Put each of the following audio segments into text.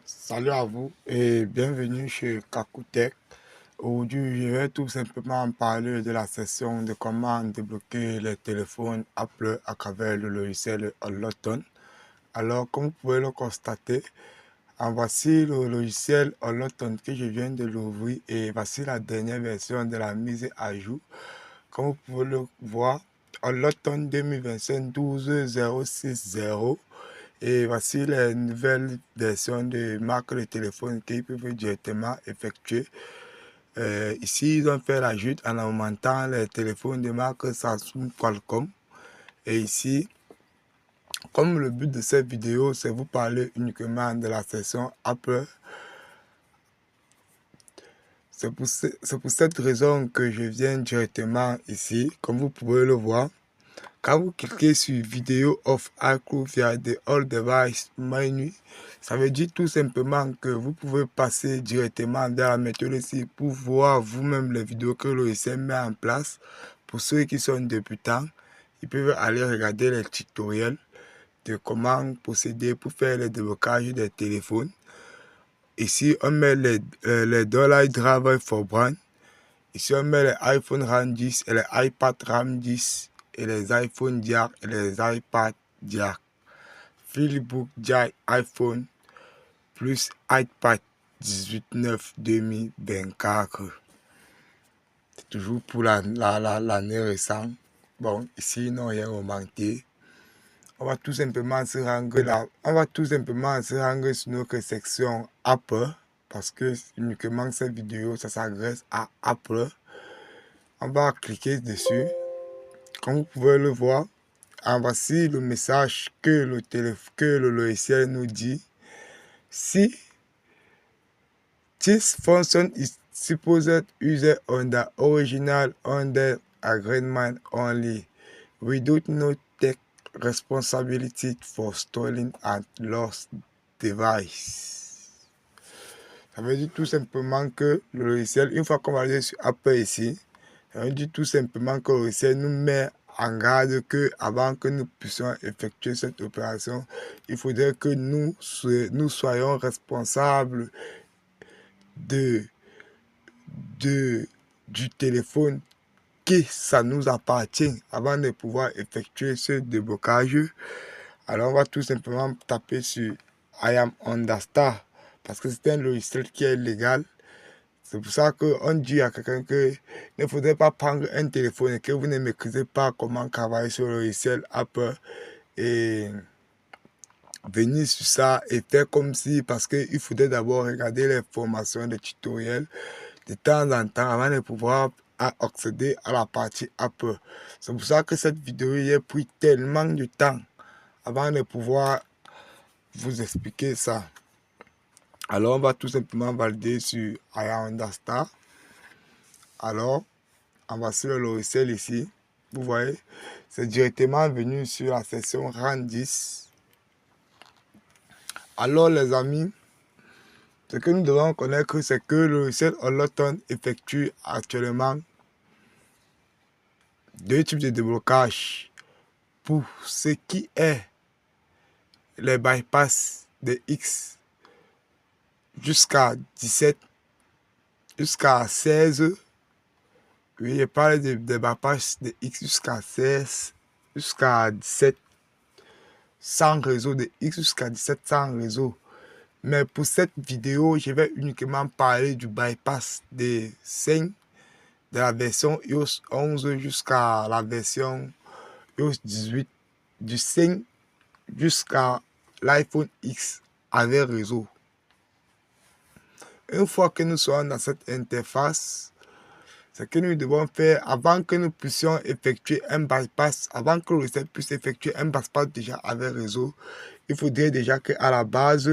Salut à vous et bienvenue chez Kakutech. Aujourd'hui, je vais tout simplement parler de la session de comment débloquer les téléphones Apple à travers le logiciel Holoton. Alors, comme vous pouvez le constater, voici le logiciel Holoton que je viens de l'ouvrir et voici la dernière version de la mise à jour. Comme vous pouvez le voir, Holoton 2025 12060. Et voici les nouvelles versions de marque de téléphone qu'ils peuvent directement effectuer. Ici, ils ont fait l'ajout en augmentant les téléphones de marque Samsung Qualcomm. Et ici, comme le but de cette vidéo, c'est vous parler uniquement de la session Apple. C'est pour cette raison que je viens directement ici, comme vous pouvez le voir. Quand vous cliquez sur vidéo of iCloud via the All Device menu, ça veut dire tout simplement que vous pouvez passer directement vers la méthode ici pour voir vous-même les vidéos que le logiciel met en place. Pour ceux qui sont débutants, ils peuvent aller regarder les tutoriels de comment procéder pour faire le déblocage des téléphones. Ici, on met les Dollar Driver for Brand. Ici, on met les iPhone RAM 10 et les iPad RAM 10 et les iPhone Jack et les iPad Jack. Flipbook Jack iPhone plus iPad 18/9 2024. C'est toujours pour l'année récente. Bon, ici, ils n'ont rien augmenté. On va tout simplement se rendre là. On va tout simplement se rendre sur notre section Apple. Parce que uniquement cette vidéo, ça s'adresse à Apple. On va cliquer dessus. Comme vous pouvez le voir, voici le message que le logiciel nous dit. Si this function is supposed user on the original under agreement only, we do not take responsibility for stolen and lost device. Ça veut dire tout simplement que le logiciel, une fois qu'on va aller sur Apple ici, ça veut dire tout simplement que le logiciel nous met en garde que avant que nous puissions effectuer cette opération, il faudrait que nous soyons responsables du téléphone, que ça nous appartient avant de pouvoir effectuer ce déblocage. Alors on va tout simplement taper sur I am Understar parce que c'est un logiciel qui est légal. C'est pour ça qu'on dit à quelqu'un qu'il ne faudrait pas prendre un téléphone et que vous ne maîtrisez pas comment travailler sur le logiciel Apple et venir sur ça et faire comme si, parce qu'il faudrait d'abord regarder les formations, les tutoriels de temps en temps avant de pouvoir accéder à la partie Apple. C'est pour ça que cette vidéo a pris tellement de temps avant de pouvoir vous expliquer ça. Alors on va tout simplement valider sur I Understand. Alors, voici le logiciel ici. Vous voyez, c'est directement venu sur la section RAM 10. Alors les amis, ce que nous devons connaître, c'est que le logiciel Holoton effectue actuellement deux types de déblocage. Pour ce qui est les bypass de X jusqu'à 17, jusqu'à 16. Oui, je parle des bypass de X jusqu'à 16, jusqu'à 17, sans réseau, de X jusqu'à 17 sans réseau. Mais pour cette vidéo, je vais uniquement parler du bypass de 5, de la version iOS 11 jusqu'à la version iOS 18, du 5 jusqu'à l'iPhone X avec réseau. Une fois que nous sommes dans cette interface, ce que nous devons faire avant que nous puissions effectuer un bypass, avant que le logiciel puisse effectuer un bypass déjà avec réseau, il faudrait déjà qu'à la base,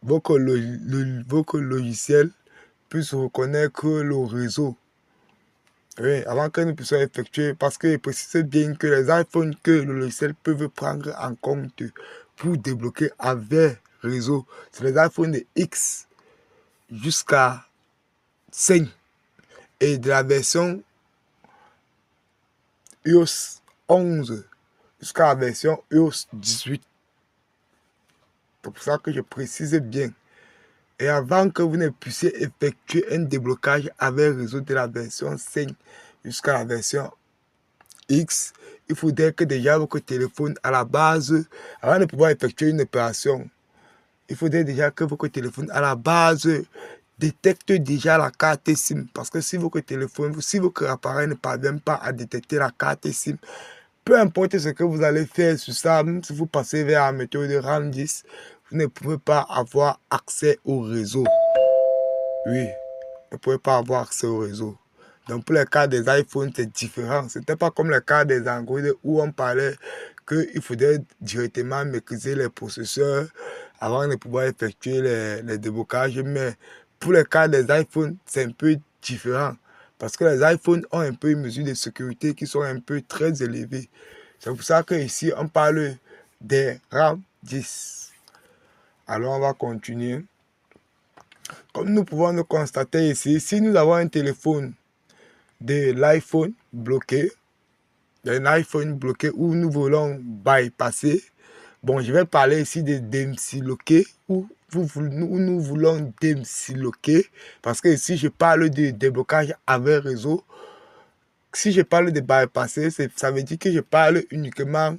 votre logiciel puisse reconnaître le réseau. Oui, avant que nous puissions effectuer, parce que je précise bien que les iPhones que le logiciel peut prendre en compte pour débloquer avec réseau, c'est les iPhones de X jusqu'à 5 et de la version iOS 11 jusqu'à la version iOS 18. C'est pour ça que je précise bien. Et avant que vous ne puissiez effectuer un déblocage avec le réseau de la version 5 jusqu'à la version X, il faudrait que déjà votre téléphone à la base, avant de pouvoir effectuer une opération, il faudrait déjà que votre téléphone à la base détecte déjà la carte SIM. Parce que si votre téléphone, si votre appareil ne parvient pas à détecter la carte SIM, peu importe ce que vous allez faire sur ça, même si vous passez vers la méthode de RAM 10, vous ne pouvez pas avoir accès au réseau. Oui, vous ne pouvez pas avoir accès au réseau. Donc pour le cas des iPhones, c'est différent. Ce n'était pas comme le cas des Android où on parlait qu'il faudrait directement maîtriser les processeurs avant de pouvoir effectuer les déblocages. Mais pour le cas des iPhones, c'est un peu différent. Parce que les iPhones ont un peu une mesure de sécurité qui sont un peu très élevées. C'est pour ça qu'ici, on parle des RAM 10. Alors, on va continuer. Comme nous pouvons le constater ici, si nous avons un téléphone de l'iPhone bloqué, où nous voulons bypasser, bon, je vais parler ici de demsiloquer, où nous voulons demsiloquer, parce que ici, je parle de déblocage avec réseau. Si je parle de bypasser, ça veut dire que je parle uniquement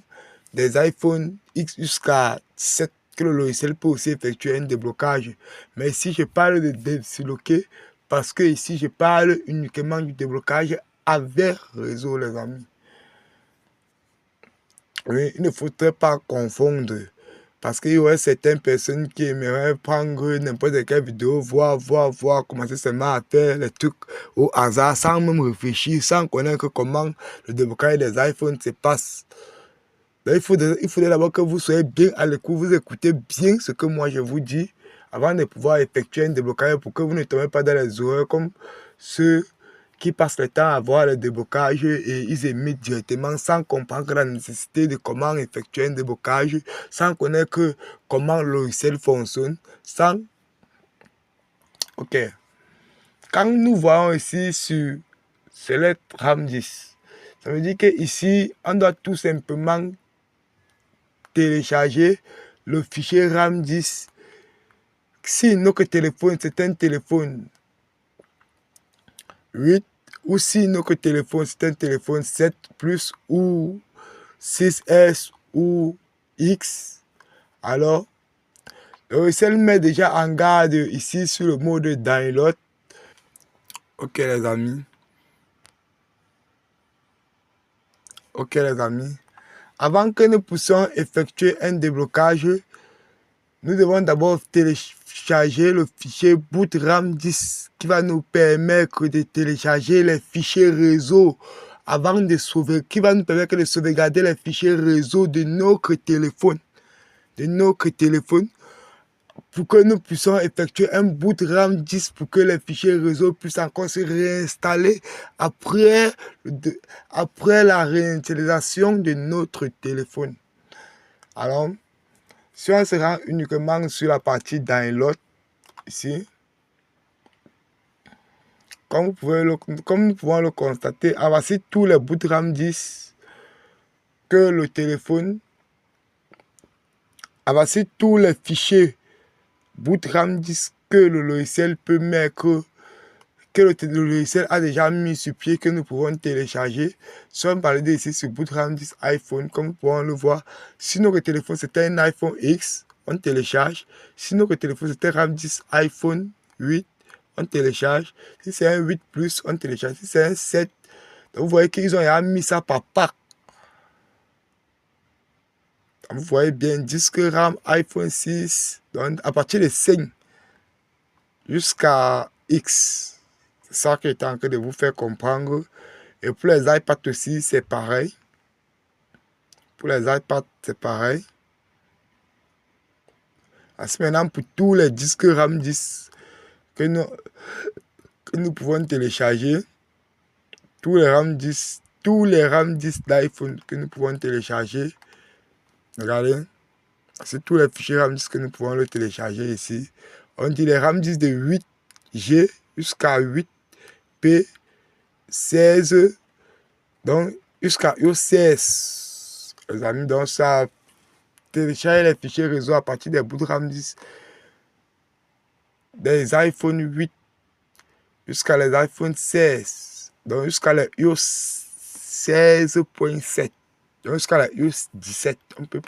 des iPhone X jusqu'à 7 que le logiciel peut aussi effectuer un déblocage. Mais ici, je parle de demsiloquer parce que ici, je parle uniquement du déblocage avec réseau, les amis. Oui, il ne faudrait pas confondre. Parce qu'il y aurait certaines personnes qui aimeraient prendre n'importe quelle vidéo, voir, commencer seulement à faire les trucs au hasard, sans même réfléchir, sans connaître comment le déblocage des iPhones se passe. Donc, il faudrait d'abord que vous soyez bien à l'écoute, vous écoutez bien ce que moi je vous dis, avant de pouvoir effectuer un déblocage pour que vous ne tombez pas dans les erreurs comme ceux qui passent le temps à voir le déblocage et ils émettent directement sans comprendre la nécessité de comment effectuer un déblocage, sans connaître comment le logiciel fonctionne, sans... Ok. Quand nous voyons ici sur Select RAM 10, ça veut dire qu'ici, on doit tout simplement télécharger le fichier RAM 10. Si notre téléphone, c'est un téléphone 8, ou si notre téléphone, c'est un téléphone 7 Plus ou 6S ou X, alors le logiciel met déjà en garde ici sur le mode download. Ok les amis. Ok les amis. Avant que nous puissions effectuer un déblocage, nous devons d'abord télécharger le fichier boot RAM 10 qui va nous permettre de télécharger les fichiers réseau avant de sauver, qui va nous permettre de sauvegarder les fichiers réseau de notre téléphone. Pour que nous puissions effectuer un boot RAM 10 pour que les fichiers réseau puissent encore se réinstaller après la réinitialisation de notre téléphone. Alors, si on se rend uniquement sur la partie download, ici, comme nous pouvons le constater, voici tous les bouts RAM 10 que le téléphone, voici tous les fichiers boot RAM 10 que le logiciel peut mettre, que le logiciel a déjà mis sur pied, que nous pouvons télécharger. Si on parle ici sur boot RAM 10 iPhone, comme nous pouvons le voir, si notre téléphone c'était un iPhone X, on télécharge. Si notre téléphone c'était RAM 10 iPhone 8, on télécharge. Si c'est un 8 Plus, on télécharge. Si c'est un 7, donc vous voyez qu'ils ont mis ça par pack. Vous voyez bien, disque RAM iPhone 6, donc à partir de 5 jusqu'à X. C'est ça qui est en train de vous faire comprendre. Et pour les iPads aussi, c'est pareil. Pour les iPads, c'est pareil. Ainsi maintenant, pour tous les disques RAM 10 que nous pouvons télécharger, tous les RAM 10 d'iPhone que nous pouvons télécharger, regardez, c'est tous les fichiers RAM 10 que nous pouvons le télécharger ici. On dit les RAM 10 de 8G jusqu'à 8P16, donc jusqu'à iOS 16. les amis. Donc, ça télécharge les fichiers réseau à partir des bouts de RAM 10 des iPhone 8 jusqu'à les iPhone 16. Donc, jusqu'à les iOS 16.7. Donc, jusqu'à la iOS 17. On peut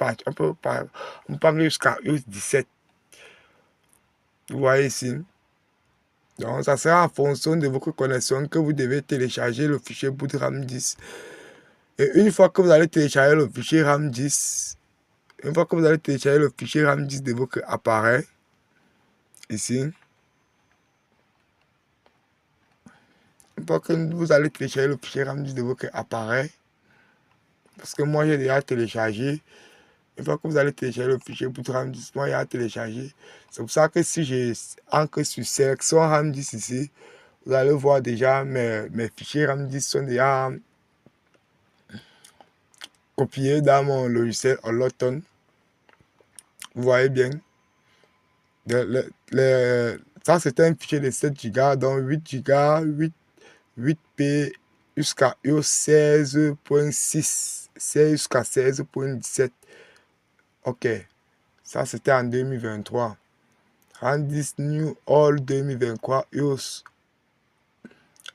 parler jusqu'à iOS 17. Vous voyez ici. Donc, ça sera en fonction de votre connexion que vous devez télécharger le fichier boot RAM 10. Et une fois que vous allez télécharger le fichier RAM 10, une fois que vous allez télécharger le fichier RAM 10 de votre appareil, ici, une fois que vous allez télécharger le fichier RAM 10 de votre appareil, parce que moi j'ai déjà téléchargé, une fois que vous allez télécharger le fichier boot RAM 10, moi j'ai déjà téléchargé. C'est pour ça que si j'ai encre sur sélection RAM 10 ici, vous allez voir déjà mes fichiers RAM 10 sont déjà copiés dans mon logiciel Holoton. Vous voyez bien. Ça, c'était un fichier de 7 Go, donc 8 Go, 8P jusqu'à iOS 16.6, 16 jusqu'à 16.17. Ok, ça c'était en 2023. RAM10 New All 2023, iOS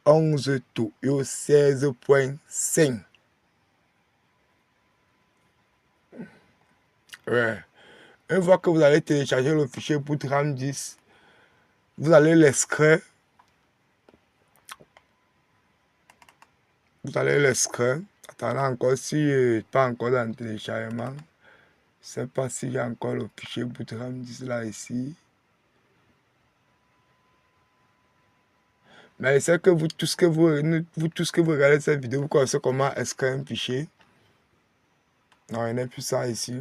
11 to iOS 16.5. Ouais. Une fois que vous allez télécharger le fichier boot RAM 10, vous allez l'extraire. Vous allez l'extraire. Attendez encore si pas encore dans le téléchargement. Je ne sais pas si j'ai encore le fichier boot RAM 10 là ici. Mais c'est que vous tous que vous regardez cette vidéo, vous connaissez comment extraire un fichier. Non, il n'y a plus ça ici.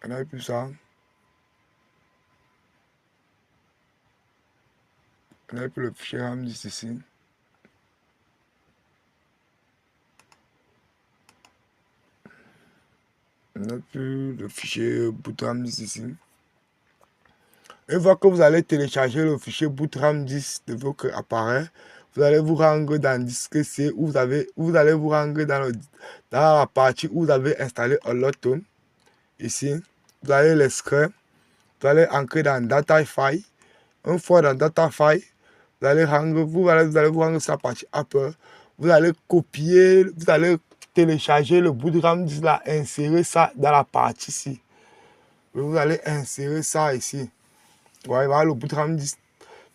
Il n'y a plus ça. Il n'y a plus le fichier RAM 10 ici. Il n'y a plus le fichier boot RAM 10 ici. Une fois que vous allez télécharger le fichier boot RAM 10 de votre appareil, vous allez vous rendre dans disque C où vous allez vous rendre dans la partie où vous avez installé Holoton. Ici, vous allez l'extraire, vous allez ancrer dans Data File. Une fois dans Data File, vous allez vous rendre sur la partie Apple. Vous allez copier, vous allez télécharger le bout de RAM 10 là, insérer ça dans la partie ici. Vous allez insérer ça ici. Voilà le bout de RAM 10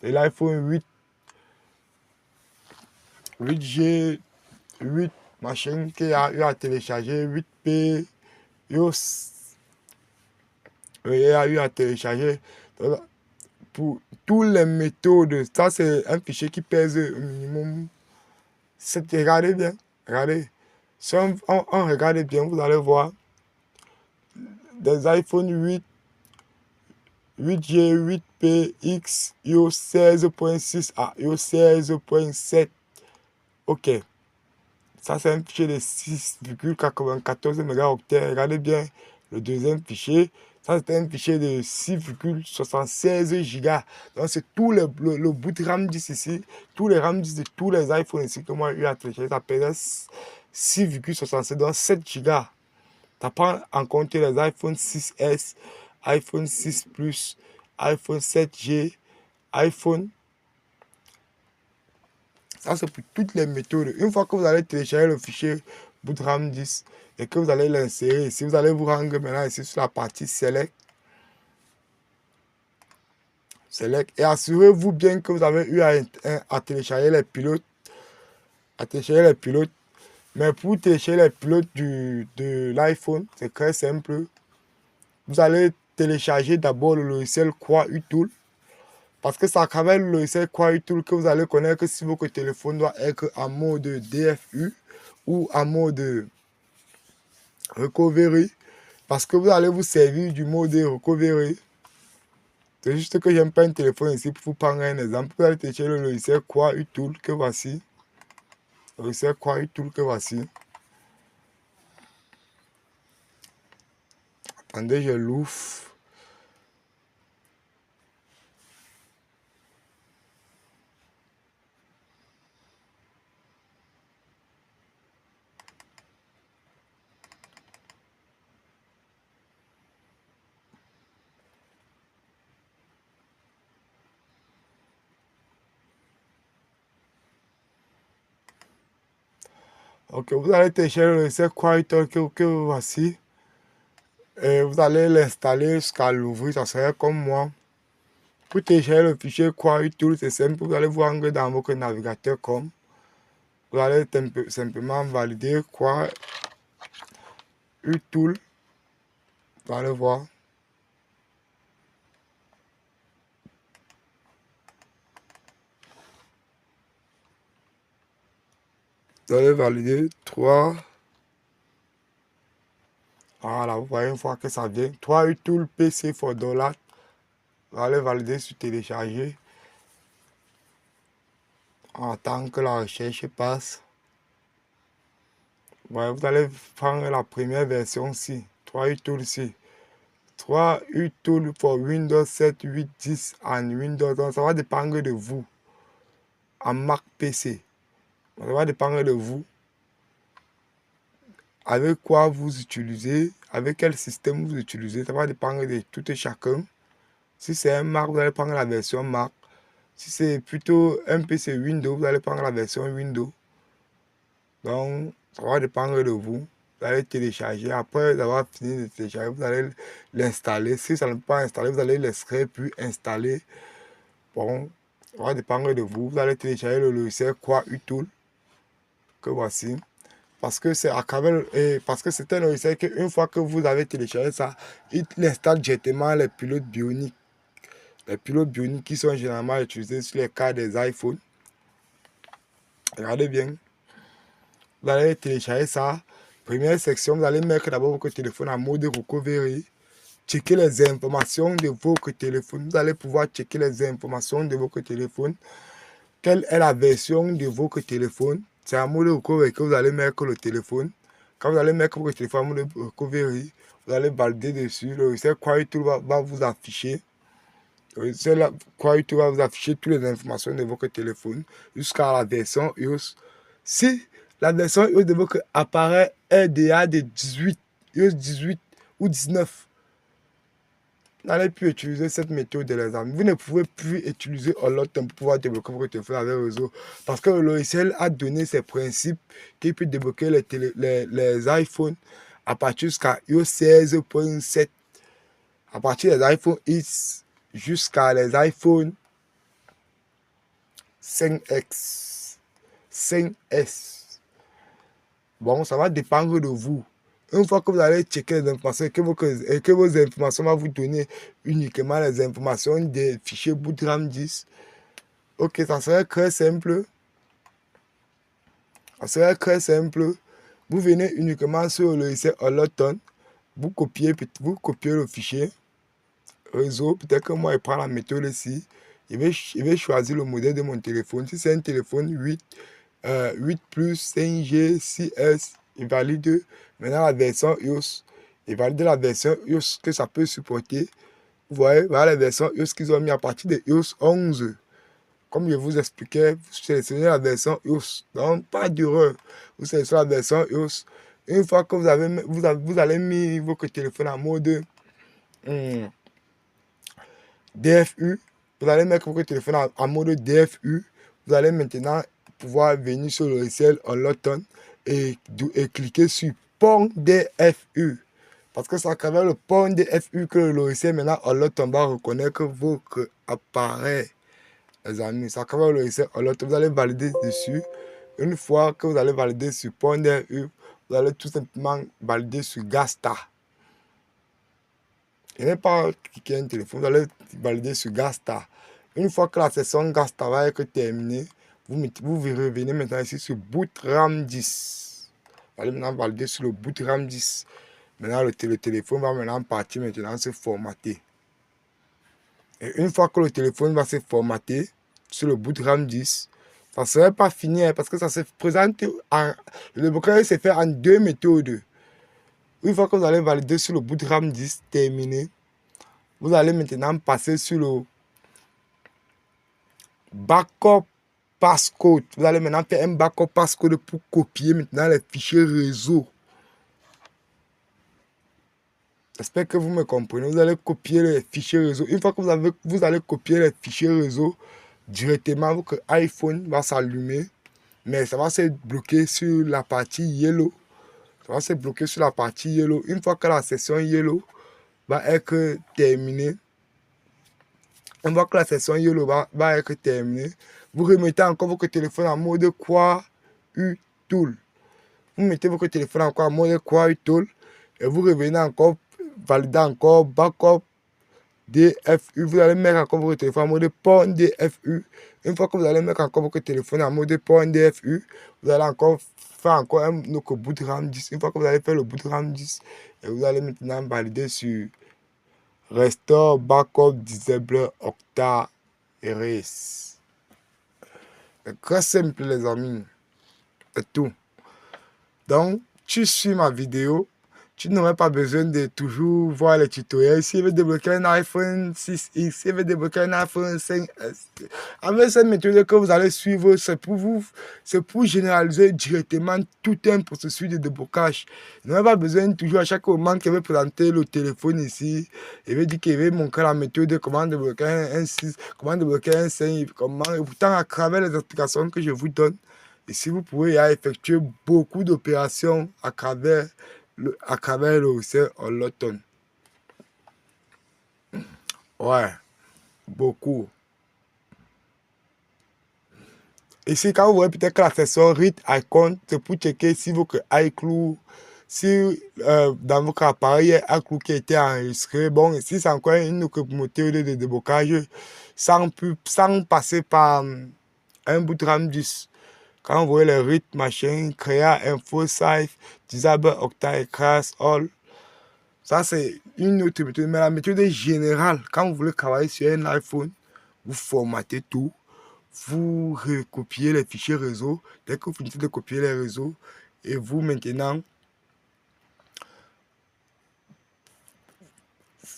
de l'iPhone 8G, 8 machin qui a eu à télécharger, 8P, il a eu à télécharger. Pour toutes les méthodes, ça c'est un fichier qui pèse au minimum. Regardez bien, regardez. Si on regarde bien, vous allez voir des iPhone 8, 8G, 8P, X, iOS 16.6 à iOS 16.7. Ok. Ça, c'est un fichier de 6,94 mégaoctets. Regardez bien le deuxième fichier. Ça, c'est un fichier de 6,76 Go. Donc, c'est tout le bout de RAM 10 ici. Tous les RAM 10 de tous les iPhones ici que moi, j'ai eu à télécharger, ça pèse 6,67, donc 7 Go. Ça prend en compte les iPhone 6S, iPhone 6 Plus, iPhone 7G, iPhone. Ça, c'est pour toutes les méthodes. Une fois que vous allez télécharger le fichier boot RAM 10 et que vous allez l'insérer ici, vous allez vous rendre maintenant ici sur la partie Select. Select. Et assurez-vous bien que vous avez eu à télécharger les pilotes. Mais pour télécharger les pilotes de l'iPhone, c'est très simple. Vous allez télécharger d'abord le logiciel QuaUTool. Parce que c'est à travers le logiciel QuaUTool que vous allez connaître si votre téléphone doit être en mode DFU ou en mode recovery. Parce que vous allez vous servir du mode recovery. C'est juste que j'aime pas un téléphone ici pour vous prendre un exemple. Vous allez télécharger le logiciel QuaUTool que voici. Le logiciel QuaUTool que voici. Attendez, je l'ouvre. Ok, vous allez télécharger le logiciel Quieter que voici. Et vous allez l'installer jusqu'à l'ouvrir, ça serait comme moi. Pour télécharger le fichier Quieter, c'est simple, vous allez vous rendre dans votre navigateur comme. Vous allez simplement valider Quieter. Vous allez voir. Vous allez valider 3. Voilà, vous voyez une fois que ça vient. 3 Tool PC for $. Vous allez valider sur télécharger. En attendant que la recherche passe. Ouais, vous allez prendre la première version ici. 3 Tool ici. 3 Tool for Windows 7, 8, 10 and Windows 11. Ça va dépendre de vous. En Mac PC. Ça va dépendre de vous. Avec quoi vous utilisez, avec quel système vous utilisez, ça va dépendre de tout et chacun. Si c'est un Mac, vous allez prendre la version Mac. Si c'est plutôt un PC Windows, vous allez prendre la version Windows. Donc, ça va dépendre de vous. Vous allez télécharger. Après avoir fini de télécharger, vous allez l'installer. Si ça ne peut pas installer, vous allez laisser puis installer. Bon, ça va dépendre de vous. Vous allez télécharger le logiciel Quieter que voici. Parce que c'est à travers, parce que c'est un logiciel qu'une fois que vous avez téléchargé ça, il installe directement les pilotes bioniques. Les pilotes bioniques qui sont généralement utilisés sur les cas des iPhones. Regardez bien. Vous allez télécharger ça. Première section, vous allez mettre d'abord votre téléphone en mode recovery. Checker les informations de votre téléphone. Vous allez pouvoir checker les informations de votre téléphone. Quelle est la version de votre téléphone? C'est en mode recovery que vous allez mettre le téléphone. Quand vous allez mettre votre téléphone en mode recovery, vous allez valider dessus. Le logiciel Quieter va vous afficher. Le logiciel Quieter va vous afficher toutes les informations de votre téléphone jusqu'à la version iOS. Si la version iOS de votre appareil est déjà de 18, iOS 18 ou 19, vous n'allez plus utiliser cette méthode, les amis. Vous ne pouvez plus utiliser Holoton pour pouvoir débloquer votre téléphone avec le réseau. Parce que le logiciel a donné ses principes qui peut débloquer les iPhones à partir jusqu'à iOS 16.7. À partir des iPhone X jusqu'à les iPhone 5X, 5S. Bon, ça va dépendre de vous. Une fois que vous allez checker les informations et que vos informations vont vous donner uniquement les informations des fichiers boot RAM 10, ok, ça serait très simple. Ça serait très simple. Vous venez uniquement sur le logiciel Holoton, vous copiez le fichier réseau. Peut-être que moi, je prends la méthode ici. Je vais choisir le modèle de mon téléphone. Si c'est un téléphone 8 Plus 5G 6S, il valide maintenant la version iOS. Il valide la version iOS que ça peut supporter. Vous voyez, voilà la version iOS qu'ils ont mis à partir de iOS 11. Comme je vous expliquais, vous sélectionnez la version iOS. Donc, pas d'erreur. Vous sélectionnez la version iOS. Une fois que vous allez mis votre téléphone en mode DFU, vous allez mettre votre téléphone en mode DFU. Vous allez maintenant pouvoir venir sur le logiciel Holoton et cliquer sur pont DFU. Parce que c'est à travers le pont DFU que le logiciel maintenant Holoton va reconnaître votre appareil. Les amis, c'est à travers le logiciel Holoton. Vous allez valider dessus. Une fois que vous allez valider sur pont DFU, vous allez tout simplement valider sur Gasta. Et n'est pas cliquer un téléphone, vous allez valider sur Gasta. Une fois que la session Gasta va être terminée, vous revenez maintenant ici sur Boot RAM 10. Vous allez maintenant valider sur le Boot RAM 10. Maintenant, le téléphone va maintenant partir maintenant se formater. Et une fois que le téléphone va se formater sur le Boot RAM 10, ça ne serait pas fini parce que ça se présente le blocage se fait en deux méthodes. Une fois que vous allez valider sur le Boot RAM 10 terminé, vous allez maintenant passer sur le backup passcode. Vous allez maintenant faire un backup passcode pour copier maintenant les fichiers réseau. J'espère que vous me comprenez. Vous allez copier les fichiers réseau. Une fois que vous allez copier les fichiers réseau, directement votre iPhone va s'allumer. mais ça va se bloquer sur la partie yellow. Ça va se bloquer sur la partie yellow. Une fois que la session yellow va être terminée, une fois que la session yellow va être terminée, vous remettez encore votre téléphone en mode QAU Tool. Vous mettez votre téléphone encore en mode QAU Tool et vous revenez encore, valider encore backup DFU. Vous allez mettre encore votre téléphone en mode port DFU. Une fois que vous allez mettre encore votre téléphone en mode port DFU, vous allez encore faire encore un autre boot RAM 10. Une fois que vous allez faire le boot RAM 10, et vous allez maintenant valider sur Restore Backup Disable Octa Erase. C'est très simple les amis. C'est tout. Donc, tu suis ma vidéo. Tu n'aurais pas besoin de toujours voir les tutoriels. Si tu veux débloquer un iPhone 6X, si tu veux débloquer un iPhone 5S, avec cette méthode que vous allez suivre, c'est pour généraliser directement tout un processus de déblocage. Vous n'avez pas besoin toujours à chaque moment qu'il veut présenter le téléphone ici, il veut dire qu'il veut montrer la méthode de comment débloquer un 6, comment débloquer un 5, comment, et pourtant à travers les explications que je vous donne, ici vous pouvez effectuer beaucoup d'opérations à travers le logiciel Holoton. Ouais, beaucoup. Ici, quand vous voyez peut-être que la section Read Icon, c'est pour checker si votre iCloud, si dans votre appareil, il y a iCloud qui a été enregistré. Bon, ici, c'est encore une autre méthode de déblocage sans passer par un bout de RAM 10. Quand vous voyez les read machin, créer info, safe, disable, octa, crash, all. Ça, c'est une autre méthode. Mais la méthode est générale. Quand vous voulez travailler sur un iPhone, vous formatez tout. Vous recopiez les fichiers réseau. Dès que vous finissez de copier les réseaux, et vous maintenant,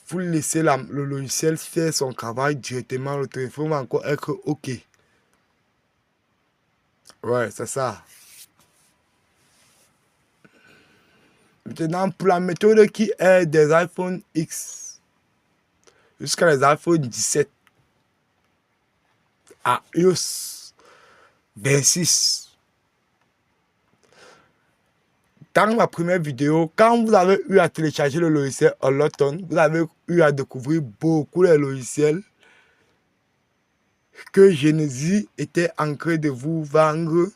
vous laissez le logiciel faire son travail directement. Le téléphone va encore être OK. Ouais, c'est ça. Maintenant, pour la méthode qui est des iPhone X jusqu'à les iPhone 17 à iOS 26. Dans ma première vidéo, quand vous avez eu à télécharger le logiciel Holoton, vous avez eu à découvrir beaucoup les logiciels que Genesis était en train de vous vendre.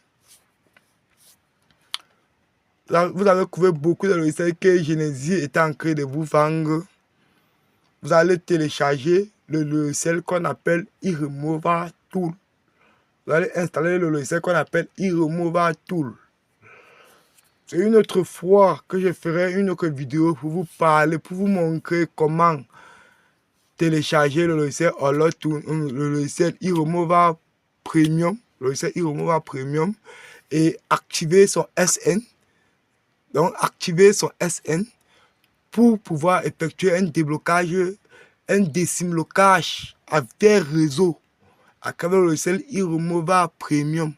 Vous avez découvert beaucoup de logiciels que Genesis était en train de vous vendre. Vous allez télécharger le logiciel qu'on appelle iRemover Tool. Vous allez installer le logiciel qu'on appelle iRemover Tool. C'est une autre fois que je ferai une autre vidéo pour vous parler, pour vous montrer comment télécharger le logiciel Holoton, le logiciel iRemover Premium, et activer son SN. Donc, activer son SN pour pouvoir effectuer un déblocage, un décimlocage avec réseau à travers le logiciel iRemover Premium.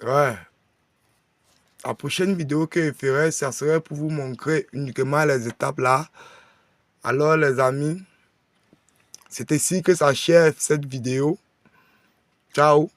Ouais. La prochaine vidéo que je ferai, ça serait pour vous montrer uniquement les étapes là. Alors les amis, c'est ici que s'achève cette vidéo. Ciao.